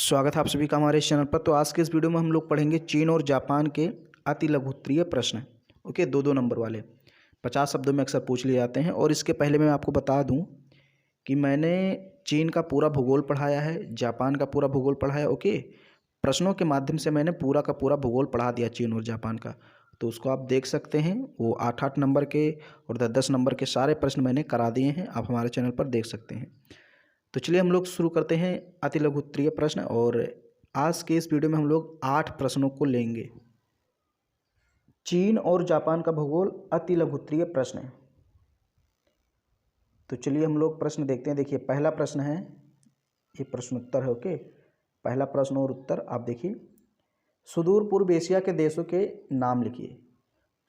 स्वागत है आप सभी का हमारे इस चैनल पर। तो आज के इस वीडियो में हम लोग पढ़ेंगे चीन और जापान के अति लघु उत्तरीय प्रश्न। ओके, दो नंबर वाले 50 शब्दों में अक्सर पूछ लिए जाते हैं। और इसके पहले मैं आपको बता दूं कि मैंने चीन का पूरा भूगोल पढ़ाया है, जापान का पूरा भूगोल पढ़ाया। ओके, प्रश्नों के माध्यम से मैंने पूरा का पूरा भूगोल पढ़ा दिया चीन और जापान का। तो उसको आप देख सकते हैं, वो 8-8 नंबर के और 10-10 नंबर के सारे प्रश्न मैंने करा दिए हैं, आप हमारे चैनल पर देख सकते हैं। तो चलिए हम लोग शुरू करते हैं अति लघु उत्तरीय प्रश्न। और आज के इस वीडियो में हम लोग 8 प्रश्नों को लेंगे। चीन और जापान का भूगोल अति लघु उत्तरीय प्रश्न है। तो चलिए हम लोग प्रश्न देखते हैं। देखिए पहला प्रश्न है, ये प्रश्न उत्तर है। ओके, पहला प्रश्न और उत्तर आप देखिए। सुदूर पूर्व एशिया के देशों के नाम लिखिए।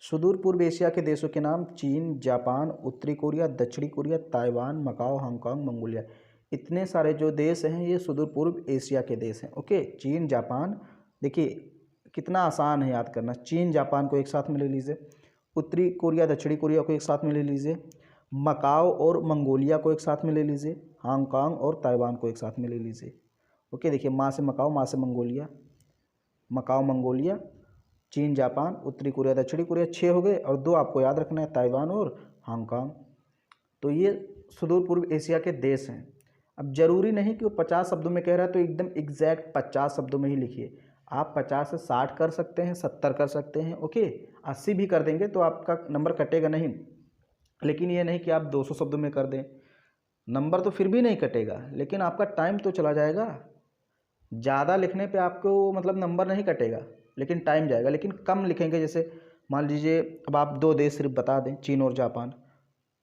सुदूर पूर्व एशिया के देशों के नाम चीन, जापान, उत्तरी कोरिया, दक्षिणी Korea, Taiwan, Macau, Hong Kong, Mongolia. इतने सारे जो देश हैं ये सुदूर पूर्व एशिया के देश हैं। ओके, चीन, जापान। देखिए कितना आसान है याद करना। चीन जापान को एक साथ में ले लीजिए, उत्तरी कोरिया दक्षिणी कोरिया को एक साथ में ले लीजिए, मकाओ और मंगोलिया को एक साथ में ले लीजिए, हांगकांग और ताइवान को एक साथ में ले लीजिए। ओके, देखिए माँ से मकाओ, माँ से मंगोलिया, मकाओ मंगोलिया, चीन जापान, उत्तरी कोरिया दक्षिणी कोरिया, 6 हो गए। और 2 आपको याद रखना है, ताइवान और हांगकांग। तो ये सुदूर पूर्व एशिया के देश हैं। अब जरूरी नहीं कि वो 50 शब्दों में कह रहा है तो एकदम एग्जैक्ट 50 शब्दों में ही लिखिए। आप 50 से 60 कर सकते हैं, 70 कर सकते हैं। ओके, 80 भी कर देंगे तो आपका नंबर कटेगा नहीं। लेकिन ये नहीं कि आप 200 शब्दों में कर दें, नंबर तो फिर भी नहीं कटेगा, लेकिन आपका टाइम तो चला जाएगा। ज़्यादा लिखने पे आपको मतलब नंबर नहीं कटेगा, लेकिन टाइम जाएगा। लेकिन कम लिखेंगे, जैसे मान लीजिए अब आप 2 देश सिर्फ बता दें, चीन और जापान।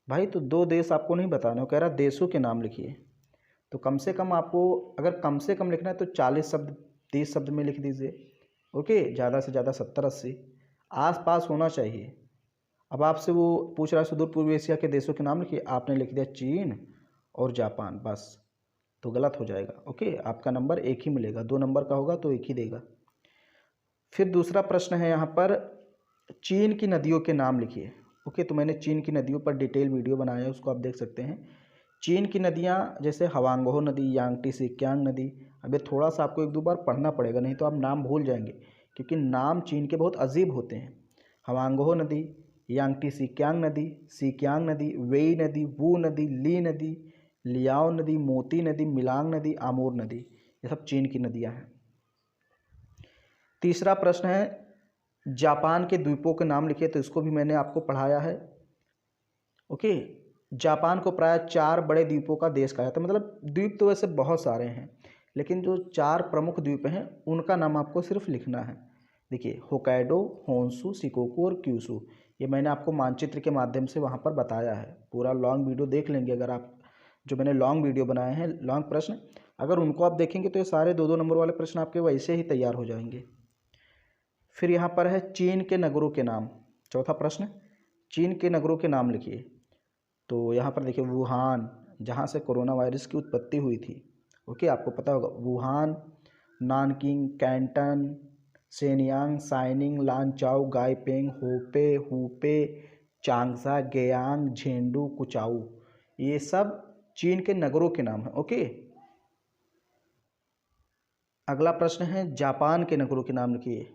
भाई तो 2 देश आपको नहीं बताना, वो कह रहा देशों के नाम लिखिए। तो कम से कम आपको अगर कम से कम लिखना है तो 40 शब्द 30 शब्द में लिख दीजिए। ओके, ज़्यादा से ज़्यादा 70-80 आस पास होना चाहिए। अब आपसे वो पूछ रहा है सुदूर पूर्व एशिया के देशों के नाम लिखिए, आपने लिख दिया चीन और जापान, बस तो गलत हो जाएगा। ओके, आपका नंबर एक ही मिलेगा, 2 नंबर का होगा तो एक ही देगा। फिर दूसरा प्रश्न है यहाँ पर, चीन की नदियों के नाम लिखिए। ओके, तो मैंने चीन की नदियों पर डिटेल वीडियो बनाया है, उसको आप देख सकते हैं। चीन की नदियाँ जैसे हवांगहो नदी, यांगटी सिक्यांग नदी। अब ये थोड़ा सा आपको 1-2 बार पढ़ना पड़ेगा, नहीं तो आप नाम भूल जाएंगे, क्योंकि नाम चीन के बहुत अजीब होते हैं। हवांगहो नदी, यांगटी सिक्यांग नदी, वेई नदी, वू नदी, ली नदी, लियाओ नदी, मोती नदी, मिलांग नदी, आमोर नदी, ये सब चीन की नदियाँ हैं। तीसरा प्रश्न है, जापान के द्वीपों के नाम लिखिए। तो इसको भी मैंने आपको पढ़ाया है। ओके, जापान को प्राय 4 बड़े द्वीपों का देश कहा जाता है। मतलब द्वीप तो वैसे बहुत सारे हैं, लेकिन जो 4 प्रमुख द्वीप हैं उनका नाम आपको सिर्फ लिखना है। देखिए होकाइडो, होन्शु, शिकोकू और क्यूशू। ये मैंने आपको मानचित्र के माध्यम से वहाँ पर बताया है। पूरा लॉन्ग वीडियो देख लेंगे अगर आप, जो मैंने लॉन्ग वीडियो बनाए हैं, लॉन्ग प्रश्न, अगर उनको आप देखेंगे तो ये सारे 2-2 नंबर वाले प्रश्न आपके वैसे ही तैयार हो जाएंगे। फिर यहाँ पर है चीन के नगरों के नाम। चौथा प्रश्न, चीन के नगरों के नाम लिखिए। तो यहाँ पर देखिए वुहान, जहाँ से कोरोना वायरस की उत्पत्ति हुई थी। ओके, आपको पता होगा Wuhan, Nanking, Canton, Shenyang, Xining, Lanzhou, गाइपेंग, Hopeh, Hupeh, Changsha, Guiyang, Chengdu, कुचाऊ, ये सब चीन के नगरों के नाम हैं। ओके, अगला प्रश्न है, जापान के नगरों के नाम लिखिए।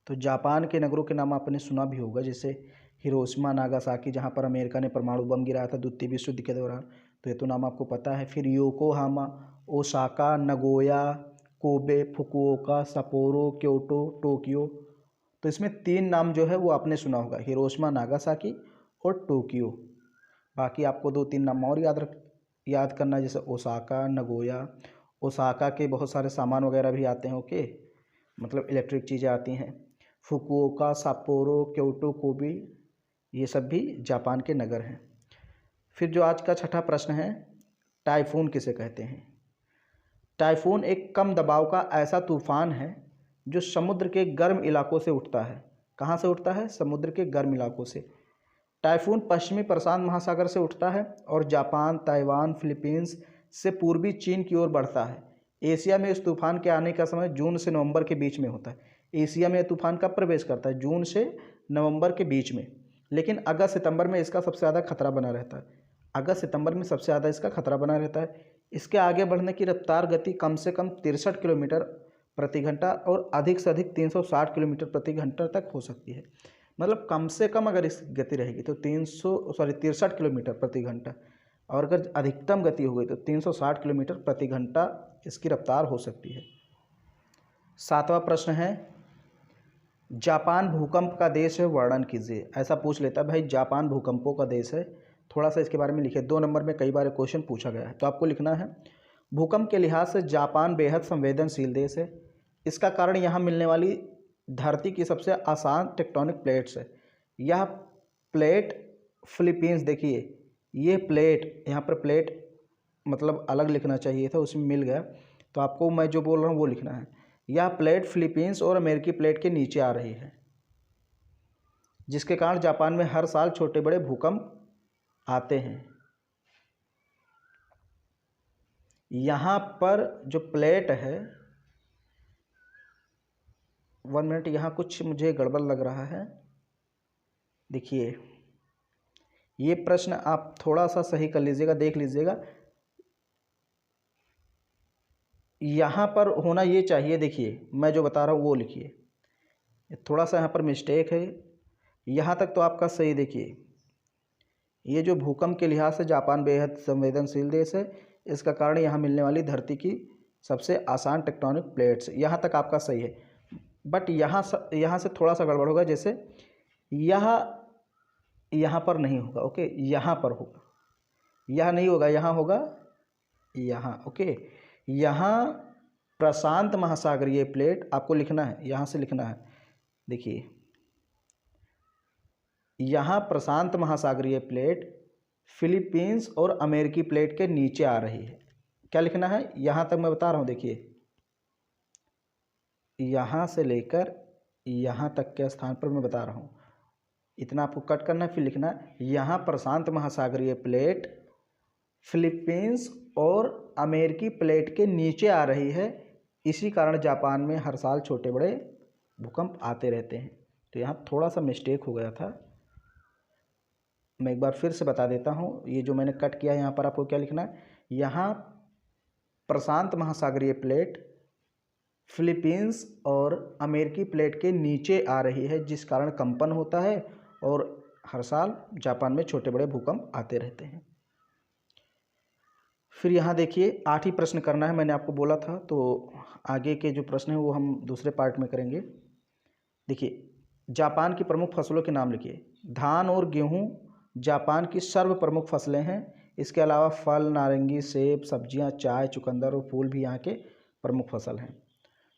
तो जापान के नगरों के नाम आपने सुना भी होगा, जैसे हिरोशिमा, नागासाकी, जहाँ पर अमेरिका ने परमाणु बम गिराया था द्वितीय विश्व युद्ध के दौरान, तो ये तो नाम आपको पता है। फिर Yokohama, Osaka, Nagoya, Kobe, Fukuoka, सपोरो, Kyoto, Tokyo. तो इसमें 3 नाम जो है वो आपने सुना होगा, हिरोशिमा, नागासाकी और टोक्यो। बाकी आपको 2-3 नाम और याद करना है, जैसे ओसाका, नगोया। ओसाका के बहुत सारे सामान वगैरह भी आते हैं। ओके, मतलब इलेक्ट्रिक चीज़ें आती हैं। फुकुओका, साप्पोरो, क्योटो, कोबे, ये सब भी जापान के नगर हैं। फिर जो आज का छठा प्रश्न है, टाइफून किसे कहते हैं। टाइफून एक कम दबाव का ऐसा तूफान है जो समुद्र के गर्म इलाकों से उठता है। कहाँ से उठता है? समुद्र के गर्म इलाकों से। टाइफून पश्चिमी प्रशांत महासागर से उठता है और जापान, ताइवान, फिलीपींस से पूर्वी चीन की ओर बढ़ता है। एशिया में इस तूफान के आने का समय जून से नवंबर के बीच में होता है। एशिया में तूफान कब प्रवेश करता है? जून से नवंबर के बीच में। लेकिन अगस्त सितंबर में इसका सबसे ज़्यादा खतरा बना रहता है। अगस्त सितंबर में सबसे ज़्यादा इसका खतरा बना रहता है। इसके आगे बढ़ने की रफ्तार गति कम से कम 63 किलोमीटर प्रति घंटा और अधिक से अधिक 360 किलोमीटर प्रति घंटा तक हो सकती है। मतलब कम से कम अगर इस गति रहेगी तो 63 किलोमीटर प्रति घंटा, और अगर अधिकतम गति हो गई तो 360 किलोमीटर प्रति घंटा इसकी रफ्तार हो सकती है। 7वां प्रश्न है, जापान भूकंप का देश है, वर्णन कीजिए। ऐसा पूछ लेता है भाई, जापान भूकंपों का देश है, थोड़ा सा इसके बारे में लिखिए। 2 नंबर में कई बार क्वेश्चन पूछा गया है, तो आपको लिखना है भूकंप के लिहाज से जापान बेहद संवेदनशील देश है। इसका कारण यहाँ मिलने वाली धरती की सबसे आसान टेक्टोनिक प्लेट्स है। यह प्लेट फिलीपींस, देखिए ये प्लेट, यहाँ पर प्लेट मतलब अलग लिखना चाहिए था, उसमें मिल गया, तो आपको मैं जो बोल रहा हूँ वो लिखना है। यह प्लेट फिलीपींस और अमेरिकी प्लेट के नीचे आ रही है, जिसके कारण जापान में हर साल छोटे बड़े भूकंप आते हैं। यहाँ पर जो प्लेट है, 1 मिनट, यहाँ कुछ मुझे गड़बड़ लग रहा है। देखिए ये प्रश्न आप थोड़ा सा सही कर लीजिएगा, देख लीजिएगा। यहाँ पर होना ये चाहिए, देखिए मैं जो बता रहा हूँ वो लिखिए। थोड़ा सा यहाँ पर मिस्टेक है, यहाँ तक तो आपका सही। देखिए ये जो भूकंप के लिहाज से जापान बेहद संवेदनशील देश है, इसका कारण यहाँ मिलने वाली धरती की सबसे आसान टेक्टोनिक प्लेट्स, यहाँ तक आपका सही है। बट यहाँ से थोड़ा सा गड़बड़ होगा, जैसे यहाँ पर नहीं होगा, ओके, यहाँ पर होगा, यह नहीं होगा, यहाँ होगा, यहाँ, ओके। यहाँ प्रशांत महासागरीय प्लेट आपको लिखना है, यहाँ से लिखना है। देखिए यहाँ प्रशांत महासागरीय प्लेट फिलीपींस और अमेरिकी प्लेट के नीचे आ रही है। क्या लिखना है, यहाँ तक मैं बता रहा हूँ। देखिए यहाँ से लेकर यहाँ तक के स्थान पर मैं बता रहा हूँ, इतना आपको कट करना है, फिर लिखना है यहाँ प्रशांत महासागरीय प्लेट फिलीपींस और अमेरिकी प्लेट के नीचे आ रही है। इसी कारण जापान में हर साल छोटे बड़े भूकंप आते रहते हैं। तो यहाँ थोड़ा सा मिस्टेक हो गया था, मैं एक बार फिर से बता देता हूँ। ये जो मैंने कट किया, यहाँ पर आपको क्या लिखना है, यहाँ प्रशांत महासागरीय प्लेट फिलीपींस और अमेरिकी प्लेट के नीचे आ रही है, जिस कारण कंपन होता है और हर साल जापान में छोटे बड़े भूकंप आते रहते हैं। फिर यहाँ देखिए 8 ही प्रश्न करना है, मैंने आपको बोला था, तो आगे के जो प्रश्न हैं वो हम दूसरे पार्ट में करेंगे। देखिए जापान की प्रमुख फसलों के नाम लिखिए। धान और गेहूँ जापान की सर्व प्रमुख फसलें हैं। इसके अलावा फल, नारंगी, सेब, सब्जियां, चाय, चुकंदर और फूल भी यहाँ के प्रमुख फसल हैं।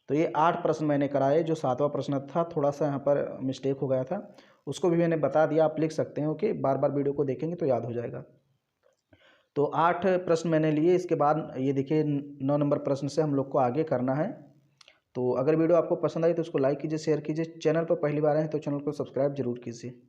तो ये 8 प्रश्न मैंने कराए। जो 7वां प्रश्न था थोड़ा सा यहाँ पर मिस्टेक हो गया था, उसको भी मैंने बता दिया, आप लिख सकते हैं। ओके, बार बार वीडियो को देखेंगे तो याद हो जाएगा। तो 8 प्रश्न मैंने लिए। इसके बाद ये देखिए 9 नंबर प्रश्न से हम लोग को आगे करना है। तो अगर वीडियो आपको पसंद आई तो उसको लाइक कीजिए, शेयर कीजिए। चैनल पर पहली बार आए हैं तो चैनल को सब्सक्राइब जरूर कीजिए।